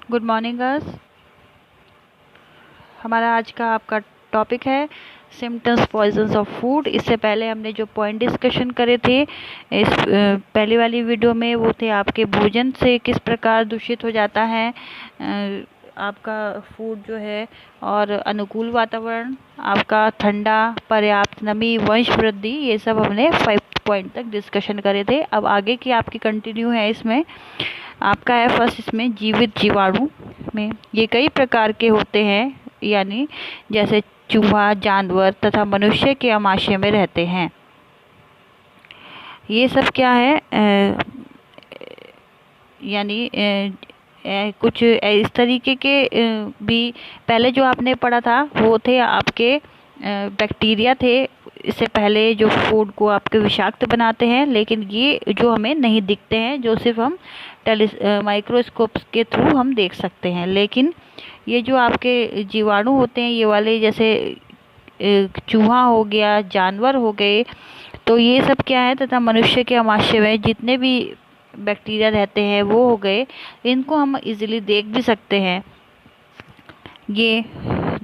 Good morning girls. हमारा आज का आपका टॉपिक है सिम्टम्स पॉइजन्स ऑफ फूड। इससे पहले हमने जो पॉइंट डिस्कशन करे थे इस पहली वाली वीडियो में, वो थे आपके भोजन से किस प्रकार दूषित हो जाता है आपका फूड जो है, और अनुकूल वातावरण, आपका ठंडा, पर्याप्त नमी, वंश वृद्धि, ये सब हमने 5 पॉइंट तक डिस्कशन करे थे। अब आगे की आपकी कंटिन्यू है। इसमें आपका है फर्स्ट, इसमें जीवित जीवाणु में ये कई प्रकार के होते हैं, यानी जैसे चूहा, जानवर तथा मनुष्य के आमाशय में रहते हैं। ये सब क्या है, यानी कुछ इस तरीके के भी पहले जो आपने पढ़ा था वो थे आपके बैक्टीरिया थे। इससे पहले जो फूड को आपके विषाक्त बनाते हैं, लेकिन ये जो हमें नहीं दिखते हैं, जो सिर्फ हम माइक्रोस्कोप के थ्रू हम देख सकते हैं। लेकिन ये जो आपके जीवाणु होते हैं, ये वाले जैसे चूहा हो गया, जानवर हो गए, तो ये सब क्या है, तथा मनुष्य के आमाशय में जितने भी बैक्टीरिया रहते हैं वो हो गए, इनको हम इजीली देख भी सकते हैं। ये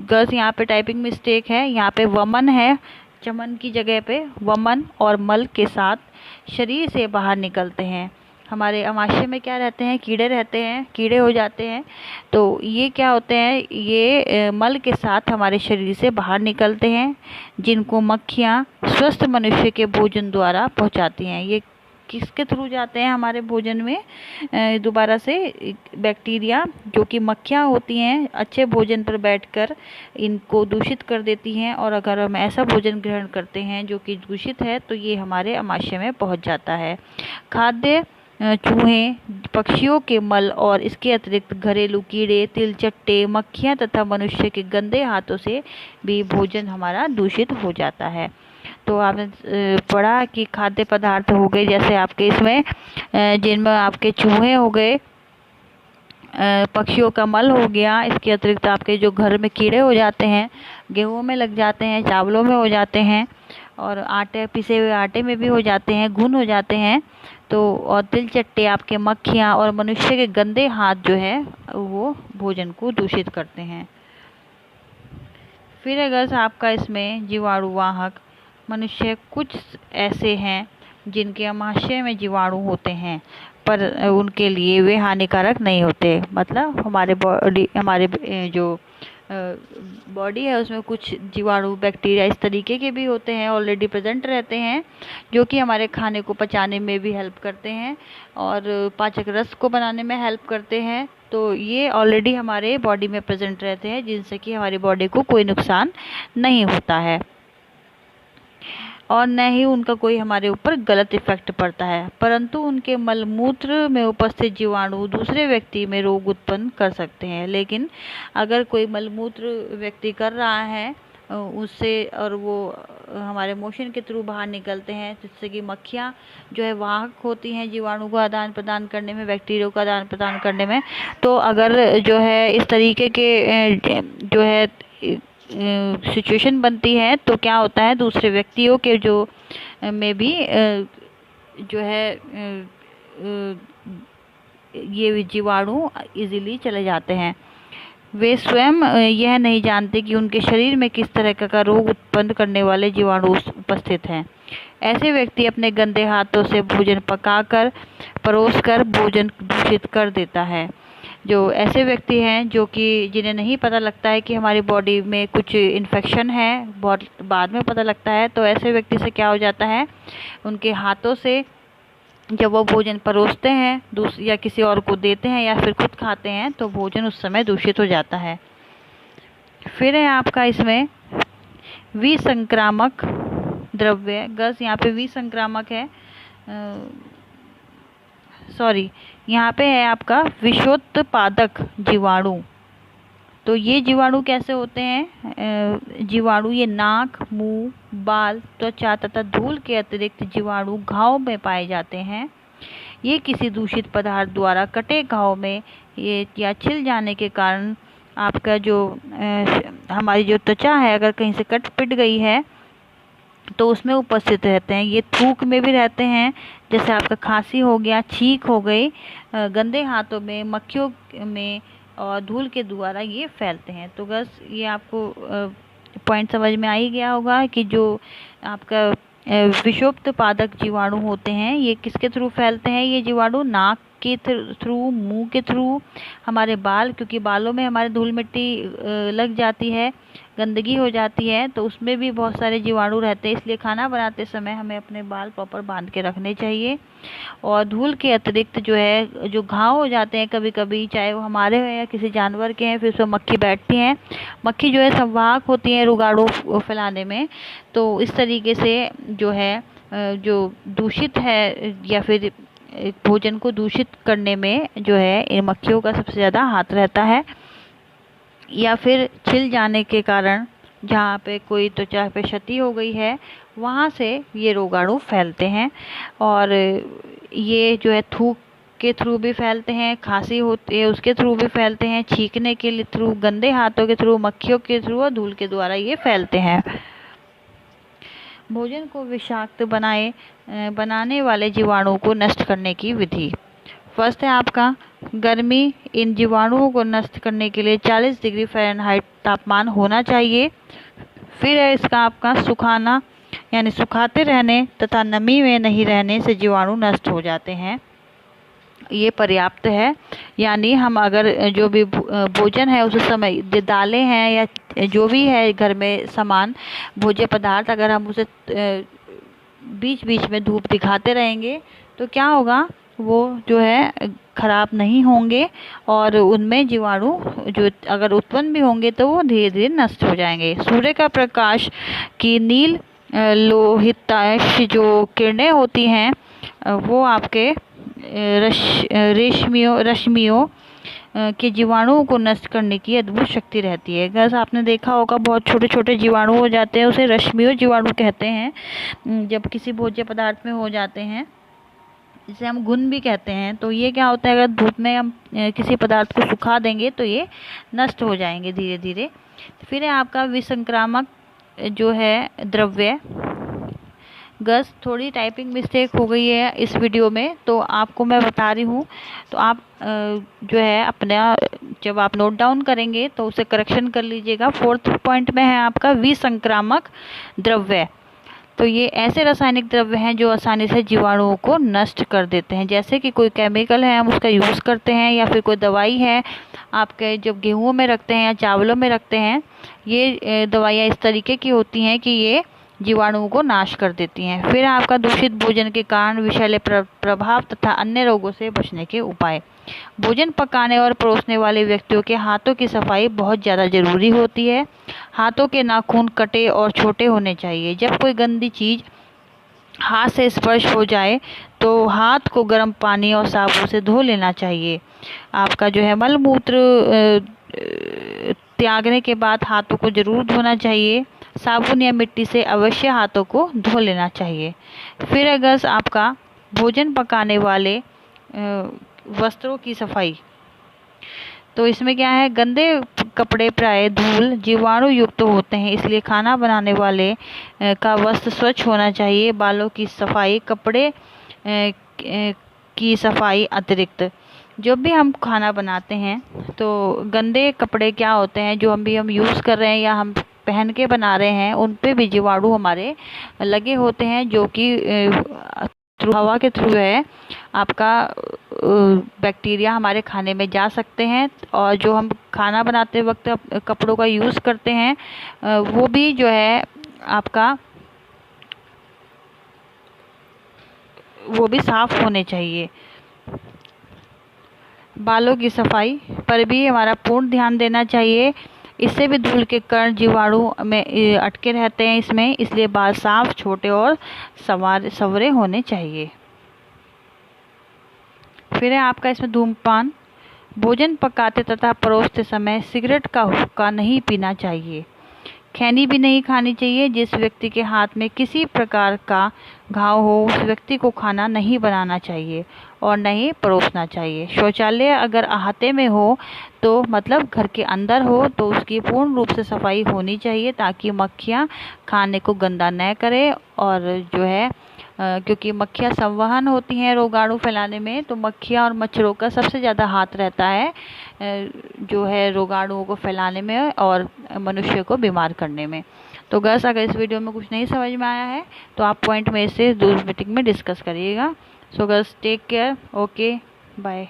गर्ल्स यहाँ पे टाइपिंग मिस्टेक है, यहाँ पे वमन है, चमन की जगह पे वमन, और मल के साथ शरीर से बाहर निकलते हैं। हमारे आमाशय में क्या रहते हैं, कीड़े रहते हैं, कीड़े हो जाते हैं। तो ये क्या होते हैं, ये मल के साथ हमारे शरीर से बाहर निकलते हैं, जिनको मक्खियाँ स्वस्थ मनुष्य के भोजन द्वारा पहुंचाती हैं। ये किसके थ्रू जाते हैं हमारे भोजन में, दोबारा से बैक्टीरिया, जो कि मक्खियाँ होती हैं, अच्छे भोजन पर बैठकर इनको दूषित कर देती हैं। और अगर हम ऐसा भोजन ग्रहण करते हैं जो कि दूषित है, तो ये हमारे आमाशय में पहुंच जाता है। खाद्य चूहे, पक्षियों के मल और इसके अतिरिक्त घरेलू कीड़े, तिलचट्टे, मक्खियाँ तथा मनुष्य के गंदे हाथों से भी भोजन हमारा दूषित हो जाता है। तो आपने पढ़ा कि खाद्य पदार्थ हो गए जैसे आपके इसमें, जिनमें आपके चूहे हो गए, पक्षियों का मल हो गया, इसके अतिरिक्त आपके जो घर में कीड़े हो जाते हैं, गेहूं में लग जाते हैं, चावलों में हो जाते हैं, और आटे, पिसे हुए आटे में भी हो जाते हैं, घुन हो जाते हैं। तो और तिलचट्टे आपके मक्खियाँ और मनुष्य के गंदे हाथ जो है वो भोजन को दूषित करते हैं। फिर अगर आपका इसमें जीवाणु वाहक मनुष्य, कुछ ऐसे हैं जिनके आमाशय में जीवाणु होते हैं, पर उनके लिए वे हानिकारक नहीं होते। मतलब हमारे बॉडी, हमारे जो बॉडी है उसमें कुछ जीवाणु, बैक्टीरिया इस तरीके के भी होते हैं, ऑलरेडी प्रेजेंट रहते हैं, जो कि हमारे खाने को पचाने में भी हेल्प करते हैं और पाचक रस को बनाने में हेल्प करते हैं। तो ये ऑलरेडी हमारे बॉडी में प्रेजेंट रहते हैं, जिनसे कि हमारी बॉडी को कोई नुकसान नहीं होता है और न ही उनका कोई हमारे ऊपर गलत इफेक्ट पड़ता है। परंतु उनके मलमूत्र में उपस्थित जीवाणु दूसरे व्यक्ति में रोग उत्पन्न कर सकते हैं। लेकिन अगर कोई मलमूत्र व्यक्ति कर रहा है उससे, और वो हमारे मोशन के थ्रू बाहर निकलते हैं, जिससे कि मक्खियाँ जो है वाहक होती हैं जीवाणु को आदान प्रदान करने में, बैक्टीरिया का आदान प्रदान करने में। तो अगर जो है इस तरीके के जो है सिचुएशन बनती है, तो क्या होता है, दूसरे व्यक्तियों के जो में भी जो है ये जीवाणु इजीली चले जाते हैं। वे स्वयं यह नहीं जानते कि उनके शरीर में किस तरह का रोग उत्पन्न करने वाले जीवाणु उपस्थित हैं। ऐसे व्यक्ति अपने गंदे हाथों से भोजन पकाकर, परोसकर भोजन दूषित कर देता है। जो ऐसे व्यक्ति हैं जो कि जिन्हें नहीं पता लगता है कि हमारी बॉडी में कुछ इन्फेक्शन है, बहुत बाद में पता लगता है, तो ऐसे व्यक्ति से क्या हो जाता है, उनके हाथों से जब वो भोजन परोसते हैं या किसी और को देते हैं या फिर खुद खाते हैं, तो भोजन उस समय दूषित हो जाता है। फिर है आपका इसमें विसंक्रामक द्रव्य। गर्ल्स यहाँ पे विसंक्रामक है, सॉरी, यहाँ पे है आपका विषोत्पादक जीवाणु। तो ये जीवाणु कैसे होते हैं, जीवाणु ये नाक, मुंह, बाल, त्वचा तथा धूल के अतिरिक्त जीवाणु घाव में पाए जाते हैं। ये किसी दूषित पदार्थ द्वारा कटे घाव में ये या छिल जाने के कारण आपका जो हमारी जो त्वचा है, अगर कहीं से कट पिट गई है तो उसमें उपस्थित रहते हैं। ये थूक में भी रहते हैं, जैसे आपका खांसी हो गया, छींक हो गई, गंदे हाथों में, मक्खियों में और धूल के द्वारा ये फैलते हैं। तो बस ये आपको पॉइंट समझ में आ ही गया होगा कि जो आपका विषुप्त पादक जीवाणु होते हैं ये किसके थ्रू फैलते हैं। ये जीवाणु नाक के थ्रू, मुंह के थ्रू, हमारे बाल, क्योंकि बालों में हमारे धूल मिट्टी लग जाती है, गंदगी हो जाती है, तो उसमें भी बहुत सारे जीवाणु रहते हैं। इसलिए खाना बनाते समय हमें अपने बाल प्रॉपर बांध के रखने चाहिए। और धूल के अतिरिक्त जो है, जो घाव हो जाते हैं कभी कभी, चाहे वो हमारे हैं या किसी जानवर के हैं, फिर उसमें मक्खी बैठती हैं। मक्खी जो है संवाहक होती है रोगाणु फैलाने में। तो इस तरीके से जो है जो दूषित है या फिर भोजन को दूषित करने में जो है इन मक्खियों का सबसे ज़्यादा हाथ रहता है। या फिर छिल जाने के कारण जहाँ पे कोई त्वचा पे क्षति हो गई है वहाँ से ये रोगाणु फैलते हैं। और ये जो है थूक के थ्रू भी फैलते हैं, खांसी होती है उसके थ्रू भी फैलते हैं, छींकने के थ्रू, गंदे हाथों के थ्रू, मक्खियों के थ्रू और धूल के द्वारा ये फैलते हैं। भोजन को विषाक्त बनाने वाले जीवाणुओं को नष्ट करने की विधि। फर्स्ट है आपका गर्मी। इन जीवाणुओं को नष्ट करने के लिए 40 डिग्री फ़ारेनहाइट तापमान होना चाहिए। फिर है इसका आपका सुखाना, यानी सुखाते रहने तथा नमी में नहीं रहने से जीवाणु नष्ट हो जाते हैं। ये पर्याप्त है। यानी हम अगर जो भी भोजन है उस समय, दालें हैं या जो भी है घर में सामान, भोज्य पदार्थ, अगर हम उसे बीच बीच में धूप दिखाते रहेंगे तो क्या होगा, वो जो है खराब नहीं होंगे और उनमें जीवाणु जो अगर उत्पन्न भी होंगे तो वो धीरे धीरे नष्ट हो जाएंगे। सूर्य का प्रकाश की नील लोहिताक्ष जो किरणें होती हैं वो आपके रश्मियों के जीवाणुओं को नष्ट करने की अद्भुत शक्ति रहती है। गैस आपने देखा होगा बहुत छोटे छोटे जीवाणु हो जाते हैं, उसे रश्मियों जीवाणु कहते हैं। जब किसी भोज्य पदार्थ में हो जाते हैं, जिसे हम घुन भी कहते हैं, तो ये क्या होता है, अगर धूप में हम किसी पदार्थ को सुखा देंगे तो ये नष्ट हो जाएंगे धीरे धीरे। फिर है आपका विसंक्रामक जो है द्रव्य। गस थोड़ी टाइपिंग मिस्टेक हो गई है इस वीडियो में, तो आपको मैं बता रही हूँ, तो आप जो है अपना जब आप नोट डाउन करेंगे तो उसे करेक्शन कर लीजिएगा। 4th पॉइंट में है आपका विसंक्रामक द्रव्य। तो ये ऐसे रासायनिक द्रव्य हैं जो आसानी से जीवाणुओं को नष्ट कर देते हैं। जैसे कि कोई केमिकल है, हम उसका यूज़ करते हैं, या फिर कोई दवाई है आपके जब गेहूं में रखते हैं या चावलों में रखते हैं, ये दवाइयाँ इस तरीके की होती हैं कि ये जीवाणुओं को नाश कर देती हैं। फिर आपका दूषित भोजन के कारण विषैले प्रभाव तथा अन्य रोगों से बचने के उपाय। भोजन पकाने और परोसने वाले व्यक्तियों के हाथों की सफाई बहुत ज़्यादा जरूरी होती है। हाथों के नाखून कटे और छोटे होने चाहिए। जब कोई गंदी चीज़ हाथ से स्पर्श हो जाए तो हाथ को गर्म पानी और साबुन से धो लेना चाहिए। आपका जो है मल मूत्र त्यागने के बाद हाथों को जरूर धोना चाहिए। साबुन या मिट्टी से अवश्य हाथों को धो लेना चाहिए। फिर अगर आपका भोजन पकाने वाले वस्त्रों की सफाई, तो इसमें क्या है, गंदे कपड़े प्राय धूल जीवाणु युक्त होते हैं, इसलिए खाना बनाने वाले का वस्त्र स्वच्छ होना चाहिए। बालों की सफाई, कपड़े की सफाई अतिरिक्त। जब भी हम खाना बनाते हैं तो गंदे कपड़े क्या होते हैं जो हम यूज़ कर रहे हैं या हम पहन के बना रहे हैं, उन पे भी जीवाणु हमारे लगे होते हैं, जो कि हवा के थ्रू है आपका बैक्टीरिया हमारे खाने में जा सकते हैं। और जो हम खाना बनाते वक्त कपड़ों का यूज़ करते हैं वो भी जो है आपका वो भी साफ होने चाहिए। बालों की सफाई पर भी हमारा पूर्ण ध्यान देना चाहिए। इससे भी धूल के कण जीवाणु में अटके रहते हैं इसमें, इसलिए बाल साफ, छोटे और संवरे होने चाहिए। फिर है आपका इसमें धूम्रपान। भोजन पकाते तथा परोसते समय सिगरेट का हुक्का नहीं पीना चाहिए। खैनी भी नहीं खानी चाहिए। जिस व्यक्ति के हाथ में किसी प्रकार का घाव हो उस व्यक्ति को खाना नहीं बनाना चाहिए और नहीं परोसना चाहिए। शौचालय अगर अहाते में हो तो मतलब घर के अंदर हो तो उसकी पूर्ण रूप से सफाई होनी चाहिए ताकि मक्खियाँ खाने को गंदा न करे और जो है क्योंकि मक्खियाँ संवहन होती हैं रोगाणु फैलाने में, तो मक्खियाँ और मच्छरों का सबसे ज़्यादा हाथ रहता है जो है रोगाणुओं को फैलाने में और मनुष्य को बीमार करने में। तो गर्ल्स, अगर इस वीडियो में कुछ नहीं समझ में आया है तो आप पॉइंट में से दूसरी मीटिंग में डिस्कस करिएगा। So girls, take care, okay, bye.